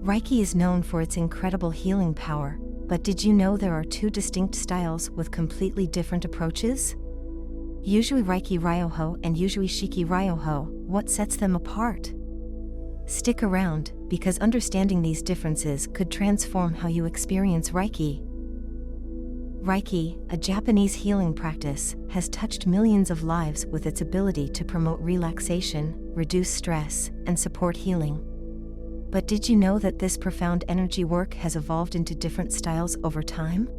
Reiki is known for its incredible healing power, but did you know there are two distinct styles with completely different approaches? Usui Reiki Ryoho and Usui Shiki Ryoho, what sets them apart? Stick around, because understanding these differences could transform how you experience Reiki. Reiki, a Japanese healing practice, has touched millions of lives with its ability to promote relaxation, reduce stress, and support healing. But did you know that this profound energy work has evolved into different styles over time?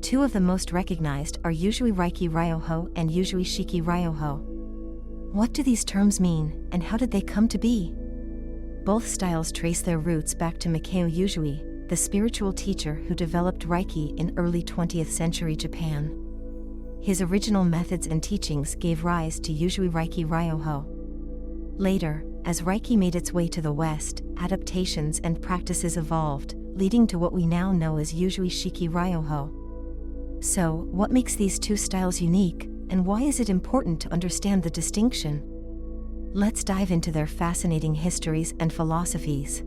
Two of the most recognized are Usui Reiki Ryoho and Usui Shiki Ryoho. What do these terms mean, and how did they come to be? Both styles trace their roots back to Mikao Usui, the spiritual teacher who developed Reiki in early 20th century Japan. His original methods and teachings gave rise to Usui Reiki Ryoho. Later, as Reiki made its way to the West, adaptations and practices evolved, leading to what we now know as Usui Shiki Ryoho. So, what makes these two styles unique, and why is it important to understand the distinction? Let's dive into their fascinating histories and philosophies.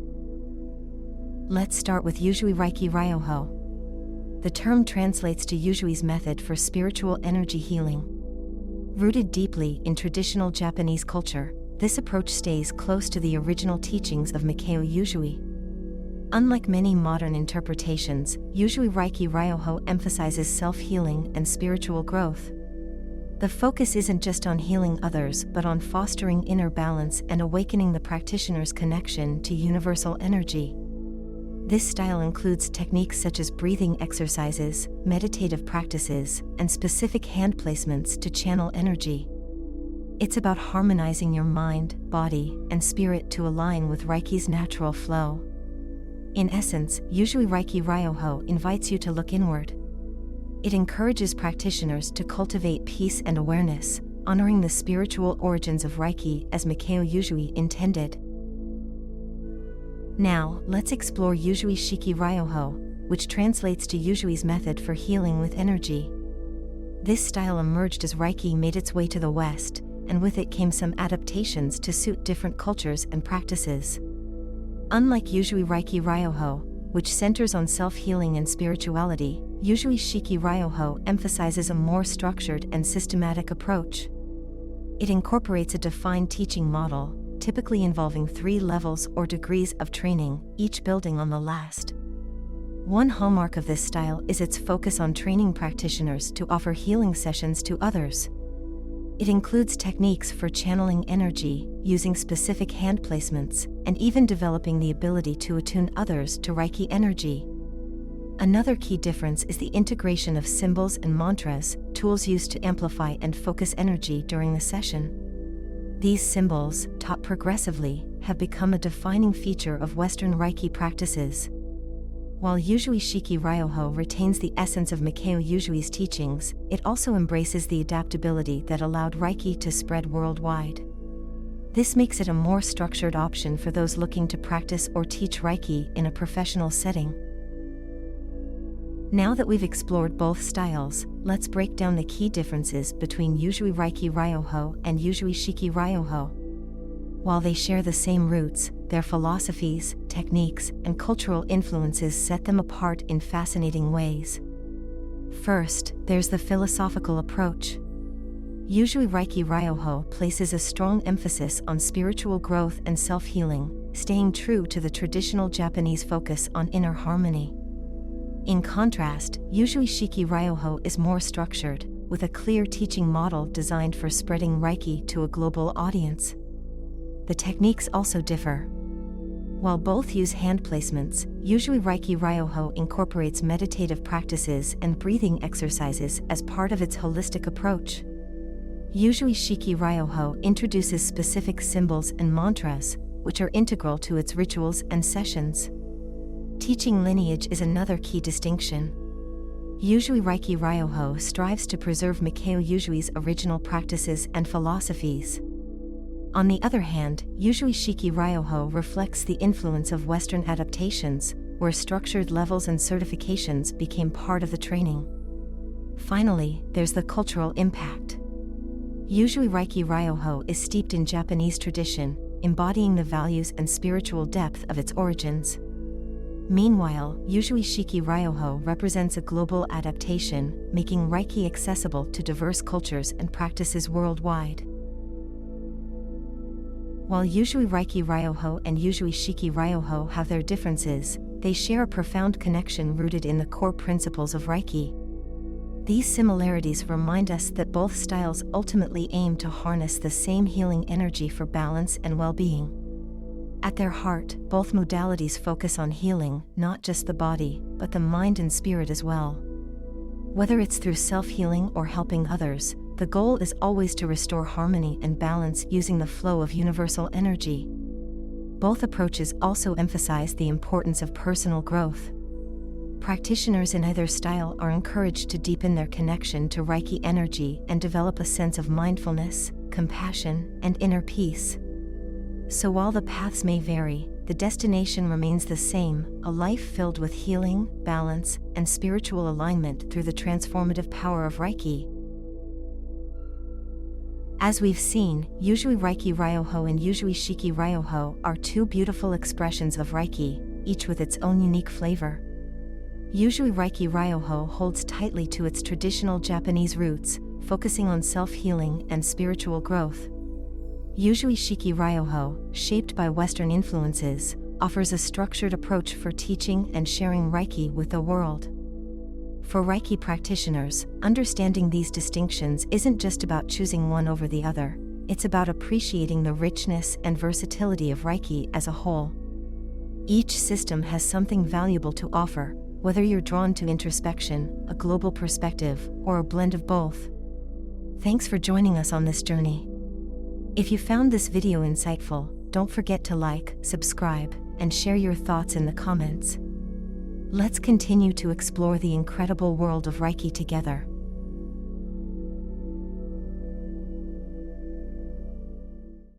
Let's start with Usui Reiki Ryoho. The term translates to Usui's method for spiritual energy healing. Rooted deeply in traditional Japanese culture, this approach stays close to the original teachings of Mikao Usui. Unlike many modern interpretations, Usui Reiki Ryoho emphasizes self-healing and spiritual growth. The focus isn't just on healing others but on fostering inner balance and awakening the practitioner's connection to universal energy. This style includes techniques such as breathing exercises, meditative practices, and specific hand placements to channel energy. It's about harmonizing your mind, body, and spirit to align with Reiki's natural flow. In essence, Usui Reiki Ryoho invites you to look inward. It encourages practitioners to cultivate peace and awareness, honoring the spiritual origins of Reiki as Mikao Usui intended. Now, let's explore Usui Shiki Ryoho, which translates to Usui's method for healing with energy. This style emerged as Reiki made its way to the West, and with it came some adaptations to suit different cultures and practices. Unlike Usui Reiki Ryoho, which centers on self-healing and spirituality, Usui Shiki Ryoho emphasizes a more structured and systematic approach. It incorporates a defined teaching model, typically involving 3 levels or degrees of training, each building on the last. One hallmark of this style is its focus on training practitioners to offer healing sessions to others. It includes techniques for channeling energy, using specific hand placements, and even developing the ability to attune others to Reiki energy. Another key difference is the integration of symbols and mantras, tools used to amplify and focus energy during the session. These symbols, taught progressively, have become a defining feature of Western Reiki practices. While Usui Shiki Ryoho retains the essence of Mikao Usui's teachings, it also embraces the adaptability that allowed Reiki to spread worldwide. This makes it a more structured option for those looking to practice or teach Reiki in a professional setting. Now that we've explored both styles, let's break down the key differences between Usui Reiki Ryoho and Usui Shiki Ryoho. While they share the same roots, their philosophies, techniques, and cultural influences set them apart in fascinating ways. First, there's the philosophical approach. Usui Reiki Ryoho places a strong emphasis on spiritual growth and self-healing, staying true to the traditional Japanese focus on inner harmony. In contrast, Usui Shiki Ryoho is more structured, with a clear teaching model designed for spreading Reiki to a global audience. The techniques also differ. While both use hand placements, Usui Reiki Ryoho incorporates meditative practices and breathing exercises as part of its holistic approach. Usui Shiki Ryoho introduces specific symbols and mantras, which are integral to its rituals and sessions. Teaching lineage is another key distinction. Usui Reiki Ryoho strives to preserve Mikao Usui's original practices and philosophies. On the other hand, Usui Shiki Ryoho reflects the influence of Western adaptations, where structured levels and certifications became part of the training. Finally, there's the cultural impact. Usui Reiki Ryoho is steeped in Japanese tradition, embodying the values and spiritual depth of its origins. Meanwhile, Usui Shiki Ryoho represents a global adaptation, making Reiki accessible to diverse cultures and practices worldwide. While Usui Reiki Ryoho and Usui Shiki Ryoho have their differences, they share a profound connection rooted in the core principles of Reiki. These similarities remind us that both styles ultimately aim to harness the same healing energy for balance and well-being. At their heart, both modalities focus on healing, not just the body, but the mind and spirit as well. Whether it's through self-healing or helping others, the goal is always to restore harmony and balance using the flow of universal energy. Both approaches also emphasize the importance of personal growth. Practitioners in either style are encouraged to deepen their connection to Reiki energy and develop a sense of mindfulness, compassion, and inner peace. So while the paths may vary, the destination remains the same: a life filled with healing, balance, and spiritual alignment through the transformative power of Reiki. As we've seen, Usui Reiki Ryoho and Usui Shiki Ryoho are two beautiful expressions of Reiki, each with its own unique flavor. Usui Reiki Ryoho holds tightly to its traditional Japanese roots, focusing on self-healing and spiritual growth. Usui Shiki Ryoho, shaped by Western influences, offers a structured approach for teaching and sharing Reiki with the world. For Reiki practitioners, understanding these distinctions isn't just about choosing one over the other, it's about appreciating the richness and versatility of Reiki as a whole. Each system has something valuable to offer, whether you're drawn to introspection, a global perspective, or a blend of both. Thanks for joining us on this journey. If you found this video insightful, don't forget to like, subscribe, and share your thoughts in the comments. Let's continue to explore the incredible world of Reiki together.